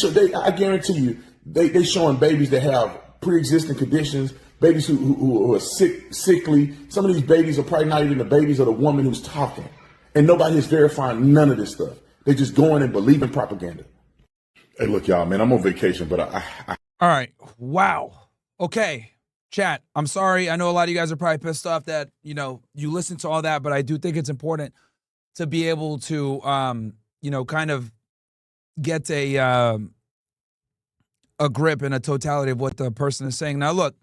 So I guarantee you, they showing babies that have pre-existing conditions, babies who are sickly. Some of these babies are probably not even the babies of the woman who's talking. And nobody is verifying none of this stuff. They just going and believing propaganda. Hey, look, y'all, man, I'm on vacation, but I All right. Wow. Okay. Chat, I'm sorry. I know a lot of you guys are probably pissed off that, you listen to all that, but I do think it's important to be able to, kind of get a grip and a totality of what the person is saying. Now, look,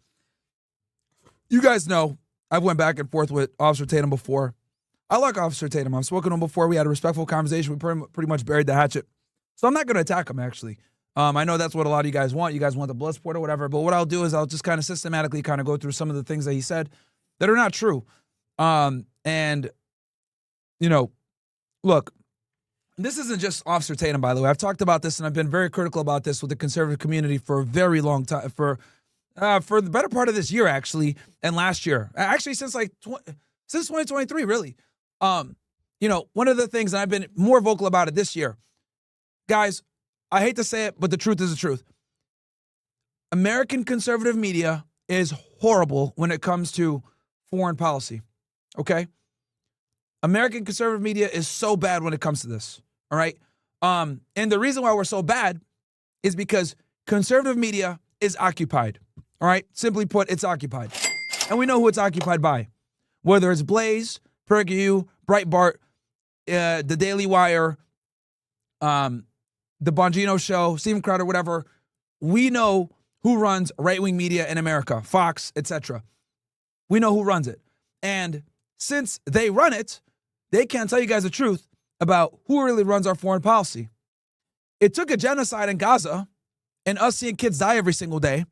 you guys know I've went back and forth with Officer Tatum before. I like Officer Tatum. I've spoken to him before. We had a respectful conversation. We pretty much buried the hatchet. So I'm not going to attack him, actually. I know that's what a lot of you guys want. You guys want the blood sport or whatever. But what I'll do is I'll just kind of systematically kind of go through some of the things that he said that are not true. Look, this isn't just Officer Tatum, by the way. I've talked about this, and I've been very critical about this with the conservative community for a very long time, for the better part of this year, actually, and last year. Actually, since 2023, really. One of the things, and I've been more vocal about it this year, guys, I hate to say it, but the truth is the truth. American conservative media is horrible when it comes to foreign policy, okay? American conservative media is so bad when it comes to this, all right? And the reason why we're so bad is because conservative media is occupied, all right? Simply put, it's occupied. And we know who it's occupied by. Whether it's Blaze, PragerU, Breitbart, the Daily Wire, the Bongino Show, Steven Crowder, whatever, we know who runs right-wing media in America, Fox, etc. We know who runs it. And since they run it, they can't tell you guys the truth about who really runs our foreign policy. It took a genocide in Gaza and us seeing kids die every single day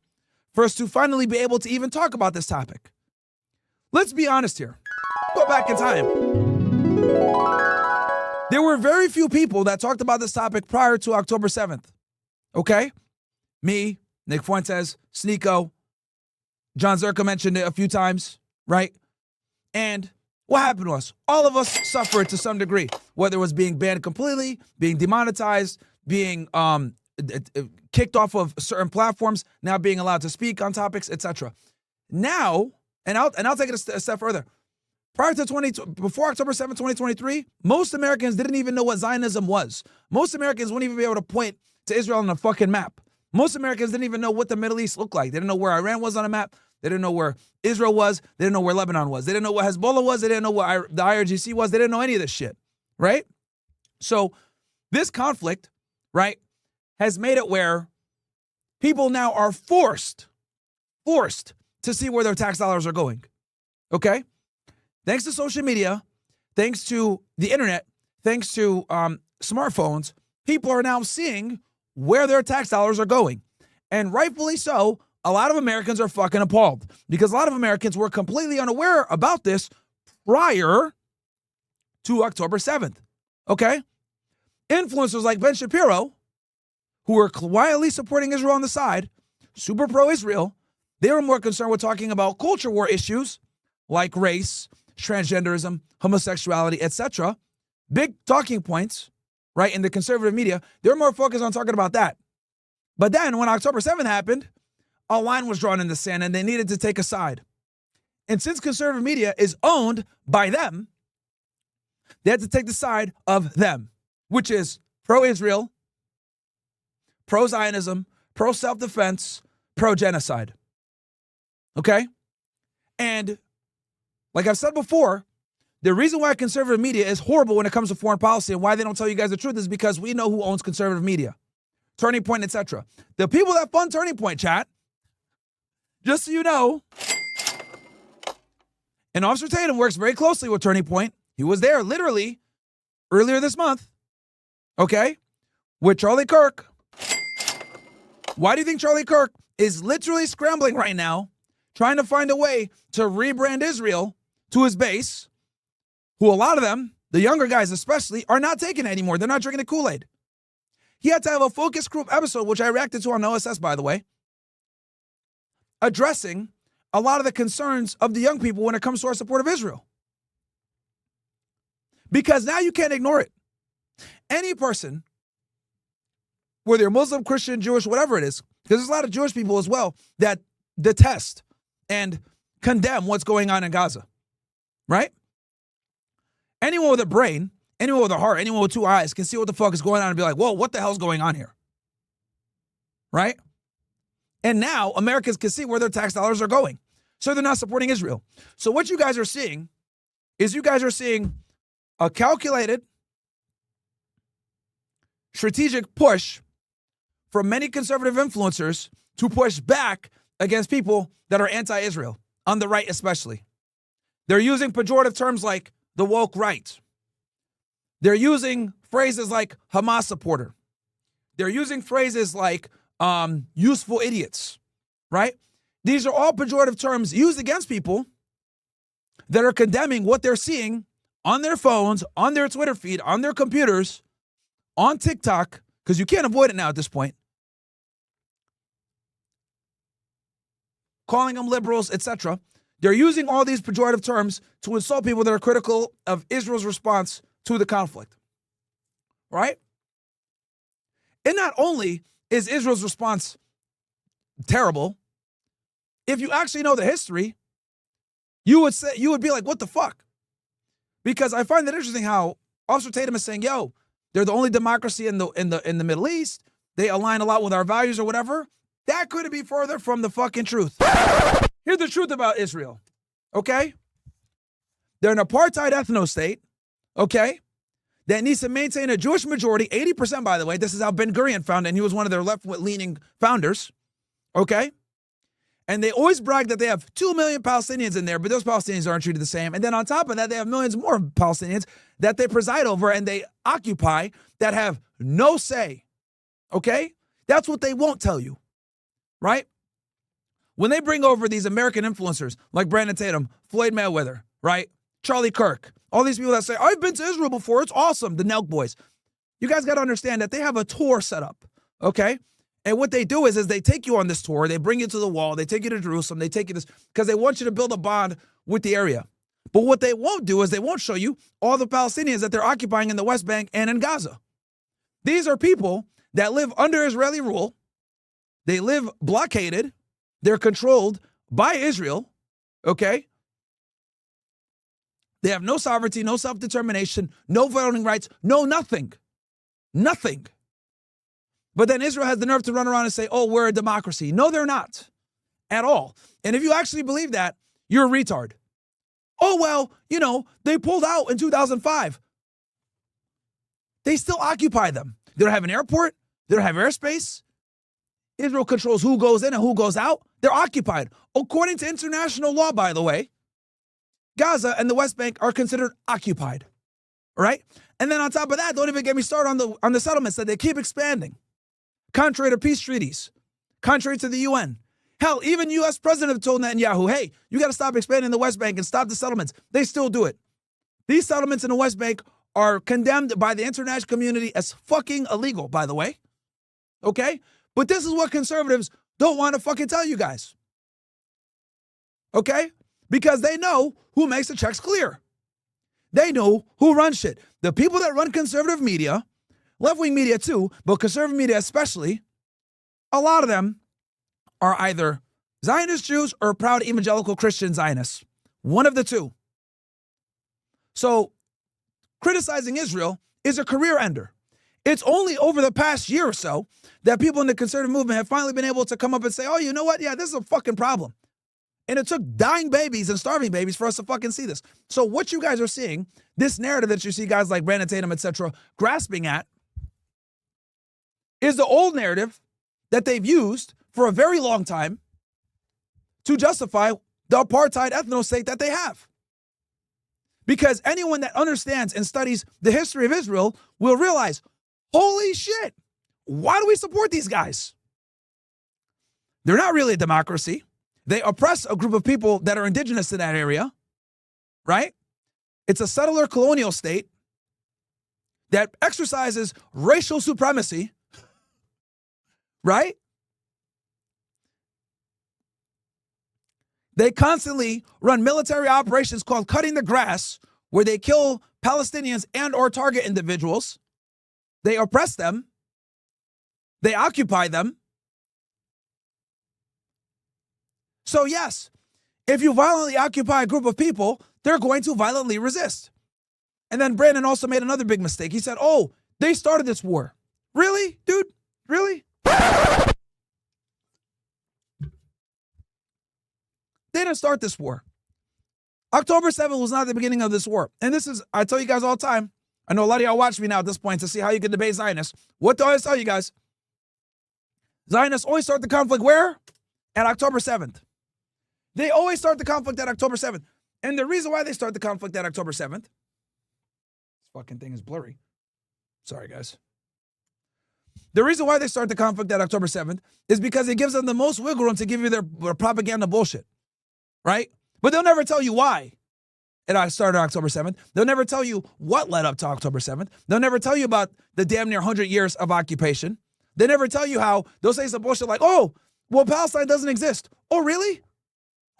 for us to finally be able to even talk about this topic. Let's be honest here. Go back in time. There were very few people that talked about this topic prior to October 7th. Okay? Me, Nick Fuentes, Sneeko, John Zerka mentioned it a few times, right? And what happened to us? All of us suffered to some degree, whether it was being banned completely, being demonetized, being kicked off of certain platforms, now being allowed to speak on topics, etc. Now, and I'll take it a step further. Before October 7th, 2023, most Americans didn't even know what Zionism was. Most Americans wouldn't even be able to point to Israel on a fucking map. Most Americans didn't even know what the Middle East looked like. They didn't know where Iran was on a map. They didn't know where Israel was. They didn't know where Lebanon was. They didn't know what Hezbollah was. They didn't know what the IRGC was. They didn't know any of this shit, right? So this conflict, right, has made it where people now are forced to see where their tax dollars are going, okay? Thanks to social media, thanks to the internet, thanks to smartphones, people are now seeing where their tax dollars are going. And rightfully so, a lot of Americans are fucking appalled because a lot of Americans were completely unaware about this prior to October 7th, okay? Influencers like Ben Shapiro, who were quietly supporting Israel on the side, super pro-Israel, they were more concerned with talking about culture war issues like race, transgenderism, homosexuality, etc. Big talking points, right, in the conservative media. They're more focused on talking about that. But then when October 7th happened, a line was drawn in the sand and they needed to take a side. And since conservative media is owned by them, they had to take the side of them, which is pro-Israel, pro-Zionism, pro-self-defense, pro-genocide. Okay? And like I've said before, the reason why conservative media is horrible when it comes to foreign policy and why they don't tell you guys the truth is because we know who owns conservative media. Turning Point, etc. The people that fund Turning Point, chat, just so you know, and Officer Tatum works very closely with Turning Point. He was there literally earlier this month, okay, with Charlie Kirk. Why do you think Charlie Kirk is literally scrambling right now, trying to find a way to rebrand Israel to his base, who a lot of them, the younger guys especially, are not taking it anymore. They're not drinking the Kool-Aid. He had to have a focus group episode, which I reacted to on OSS, by the way, addressing a lot of the concerns of the young people when it comes to our support of Israel. Because now you can't ignore it. Any person whether you're Muslim, Christian, Jewish, whatever it is, because there's a lot of Jewish people as well that detest and condemn what's going on in Gaza, right? Anyone with a brain, anyone with a heart, anyone with two eyes can see what the fuck is going on and be like, whoa, what the hell's going on here? Right? And now Americans can see where their tax dollars are going. So they're not supporting Israel. So what you guys are seeing is a calculated, strategic push from many conservative influencers to push back against people that are anti-Israel, on the right especially. They're using pejorative terms like the woke right. They're using phrases like Hamas supporter. They're using phrases like useful idiots, right? These are all pejorative terms used against people that are condemning what they're seeing on their phones, on their Twitter feed, on their computers, on TikTok, because you can't avoid it now at this point. Calling them liberals, etc. They're using all these pejorative terms to insult people that are critical of Israel's response to the conflict, right? And not only is Israel's response terrible, if you actually know the history, you would be like, what the fuck? Because I find that interesting how Officer Tatum is saying, yo, they're the only democracy in the Middle East. They align a lot with our values or whatever. That couldn't be further from the fucking truth. Here's the truth about Israel, okay? They're an apartheid ethno-state, okay, that needs to maintain a Jewish majority, 80%, by the way. This is how Ben Gurion found it, and he was one of their left-leaning founders, okay? And they always brag that they have 2 million Palestinians in there, but those Palestinians aren't treated the same. And then on top of that, they have millions more Palestinians that they preside over and they occupy that have no say, okay? That's what they won't tell you, right? When they bring over these American influencers like Brandon Tatum, Floyd Mayweather, right? Charlie Kirk, all these people that say, I've been to Israel before, it's awesome, the Nelk boys. You guys got to understand that they have a tour set up, okay? And what they do is they take you on this tour, they bring you to the wall, they take you to Jerusalem, they take you this, because they want you to build a bond with the area. But what they won't do is they won't show you all the Palestinians that they're occupying in the West Bank and in Gaza. These are people that live under Israeli rule. They live blockaded. They're controlled by Israel, okay? They have no sovereignty, no self-determination, no voting rights, no nothing. Nothing. But then Israel has the nerve to run around and say, oh, we're a democracy. No, they're not at all. And if you actually believe that, you're a retard. Oh, well, they pulled out in 2005. They still occupy them. They don't have an airport. They don't have airspace. Israel controls who goes in and who goes out. They're occupied. According to international law, by the way, Gaza and the West Bank are considered occupied, right? And then on top of that, don't even get me started on the settlements that they keep expanding. Contrary to peace treaties, contrary to the UN. Hell, even U.S. President told Netanyahu, hey, you got to stop expanding the West Bank and stop the settlements. They still do it. These settlements in the West Bank are condemned by the international community as fucking illegal, by the way. Okay? But this is what conservatives don't want to fucking tell you guys. Okay? Because they know who makes the checks clear. They know who runs shit. The people that run conservative media, left-wing media too, but conservative media especially, a lot of them are either Zionist Jews or proud evangelical Christian Zionists. One of the two. So criticizing Israel is a career ender. It's only over the past year or so that people in the conservative movement have finally been able to come up and say, oh, you know what? Yeah, this is a fucking problem. And it took dying babies and starving babies for us to fucking see this. So what you guys are seeing, this narrative that you see guys like Brandon Tatum, etc., grasping at, is the old narrative that they've used for a very long time to justify the apartheid ethno-state that they have. Because anyone that understands and studies the history of Israel will realize, holy shit, why do we support these guys? They're not really a democracy. They oppress a group of people that are indigenous to that area, right? It's a settler colonial state that exercises racial supremacy, right? They constantly run military operations called cutting the grass, where they kill Palestinians and or target individuals. They oppress them. They occupy them. So yes, if you violently occupy a group of people, they're going to violently resist. And then Brandon also made another big mistake. He said, oh, they started this war. Really, dude? Really? They didn't start this war. October 7th was not the beginning of this war. And this is, I tell you guys all the time, I know a lot of y'all watch me now at this point to see how you can debate Zionists. What do I always tell you guys? Zionists always start the conflict where? At October 7th. They always start the conflict at October 7th. And the reason why they start the conflict at October 7th, this fucking thing is blurry. Sorry, guys. The reason why they start the conflict at October 7th is because it gives them the most wiggle room to give you their propaganda bullshit. Right? But they'll never tell you why it started on October 7th. They'll never tell you what led up to October 7th. They'll never tell you about the damn near 100 years of occupation. They never tell you how they'll say some bullshit like, oh, well, Palestine doesn't exist. Oh, really?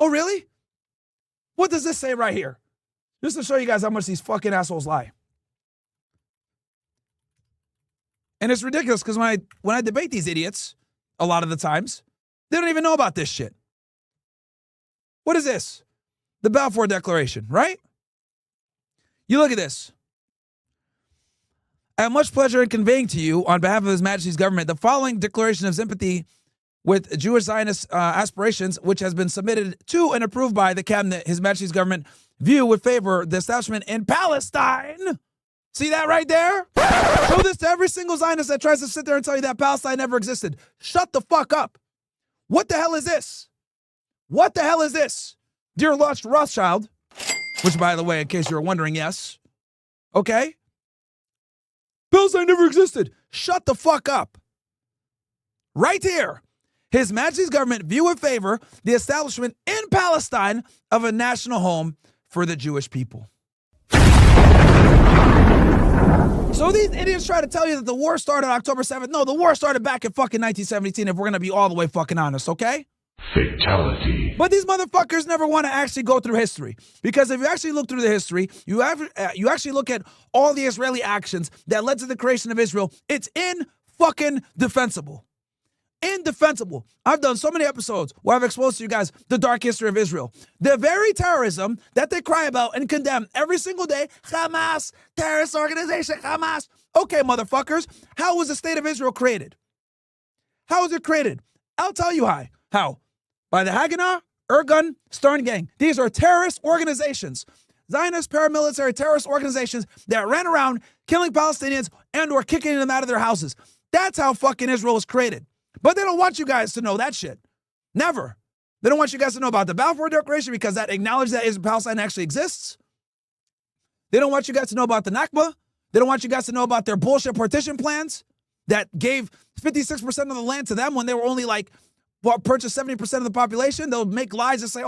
Oh, really? What does this say right here? Just to show you guys how much these fucking assholes lie. And it's ridiculous because when I debate these idiots, a lot of the times, they don't even know about this shit. What is this? The Balfour Declaration, right? You look at this. I have much pleasure in conveying to you, on behalf of His Majesty's government, the following declaration of sympathy with Jewish Zionist aspirations, which has been submitted to and approved by the cabinet. His Majesty's government view with favor the establishment in Palestine. See that right there? Show this to every single Zionist that tries to sit there and tell you that Palestine never existed. Shut the fuck up. What the hell is this? What the hell is this? Dear Lost Rothschild, which, by the way, in case you were wondering, yes. Okay? Palestine never existed. Shut the fuck up. Right here. His Majesty's government view with favor the establishment in Palestine of a national home for the Jewish people. So these idiots try to tell you that the war started October 7th. No, the war started back in fucking 1917 if we're going to be all the way fucking honest, okay? Fatality. But these motherfuckers never want to actually go through history. Because if you actually look through the history, you actually look at all the Israeli actions that led to the creation of Israel, it's indefensible. Indefensible. I've done so many episodes where I've exposed to you guys the dark history of Israel. The very terrorism that they cry about and condemn every single day, Hamas, terrorist organization, Hamas. Okay, motherfuckers, how was the state of Israel created? How was it created? I'll tell you how. By the Haganah, Irgun, Stern Gang. These are terrorist organizations. Zionist paramilitary terrorist organizations that ran around killing Palestinians and or kicking them out of their houses. That's how fucking Israel was created. But they don't want you guys to know that shit. Never. They don't want you guys to know about the Balfour Declaration because that acknowledges that Palestine actually exists. They don't want you guys to know about the Nakba. They don't want you guys to know about their bullshit partition plans that gave 56% of the land to them when they were only purchased 70% of the population. They'll make lies and say,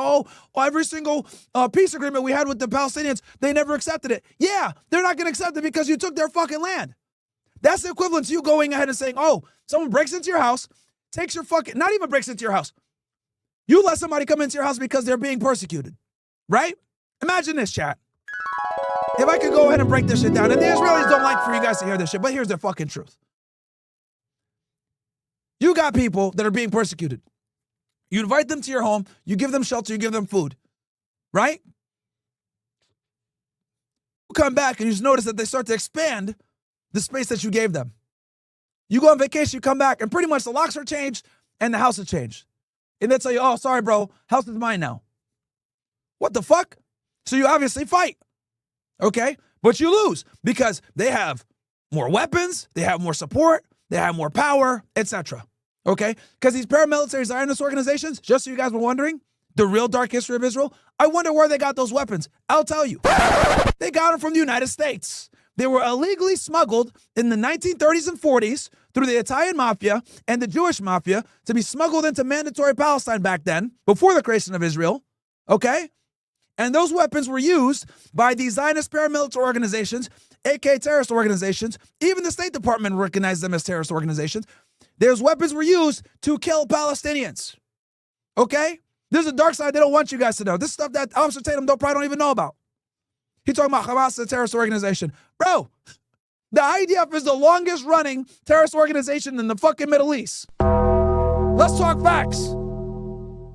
every single peace agreement we had with the Palestinians, they never accepted it. Yeah, they're not going to accept it because you took their fucking land. That's the equivalent to you going ahead and saying, someone breaks into your house, takes your fucking, not even breaks into your house. You let somebody come into your house because they're being persecuted, right? Imagine this, chat. If I could go ahead and break this shit down, and the Israelis don't like for you guys to hear this shit, but here's the fucking truth. You got people that are being persecuted. You invite them to your home, you give them shelter, you give them food, right? You come back and you just notice that they start to expand the space that you gave them. You go on vacation, you come back, and pretty much the locks are changed and the house has changed. And they tell you, sorry, bro, house is mine now. What the fuck? So you obviously fight, okay? But you lose because they have more weapons, they have more support, they have more power, etc. Okay? Because these paramilitary Zionist organizations, just so you guys were wondering, the real dark history of Israel, I wonder where they got those weapons. I'll tell you. They got them from the United States. They were illegally smuggled in the 1930s and 40s through the Italian mafia and the Jewish mafia to be smuggled into mandatory Palestine back then, before the creation of Israel. Okay? And those weapons were used by these Zionist paramilitary organizations, aka terrorist organizations. Even the State Department recognized them as terrorist organizations. Those weapons were used to kill Palestinians. Okay? There's a dark side they don't want you guys to know. This stuff that Officer Tatum probably don't even know about. He's talking about Hamas, a terrorist organization. Bro, The IDF is the longest running terrorist organization in the fucking Middle East. Let's talk facts.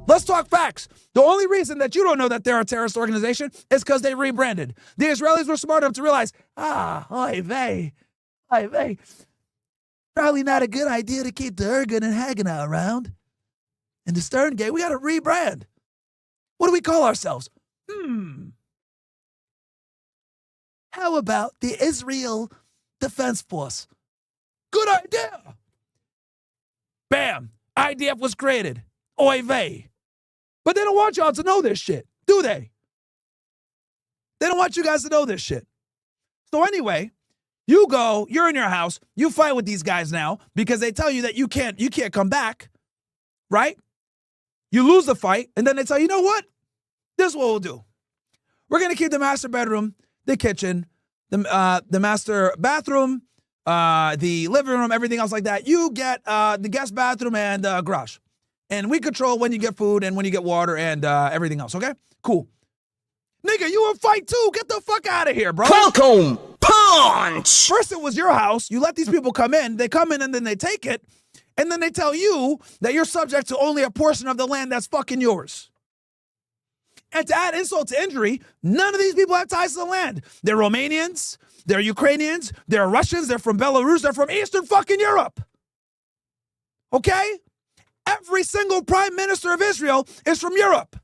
Let's talk facts. The only reason that you don't know that they're a terrorist organization is because they rebranded. The Israelis were smart enough to realize, oy vey. Probably not a good idea to keep the Ergen and Haganah around. And the Stern Gate, we got to rebrand. What do we call ourselves? How about the Israel Defense Force? Good idea. Bam. IDF was created. Oy vey. But they don't want y'all to know this shit, do they? They don't want you guys to know this shit. So anyway, you're in your house, you fight with these guys now because they tell you that you can't come back, right? You lose the fight, and then they tell you, you know what? This is what we'll do. We're going to keep the master bedroom, the kitchen, the master bathroom, the living room, everything else like that. You get the guest bathroom and garage. And we control when you get food and when you get water and everything else, okay? Cool. Nigga, you in fight too. Get the fuck out of here, bro. Welcome, punch! First it was your house. You let these people come in. They come in and then they take it. And then they tell you that you're subject to only a portion of the land that's fucking yours. And to add insult to injury, none of these people have ties to the land. They're Romanians. They're Ukrainians. They're Russians. They're from Belarus. They're from Eastern fucking Europe. Okay? Every single prime minister of Israel is from Europe.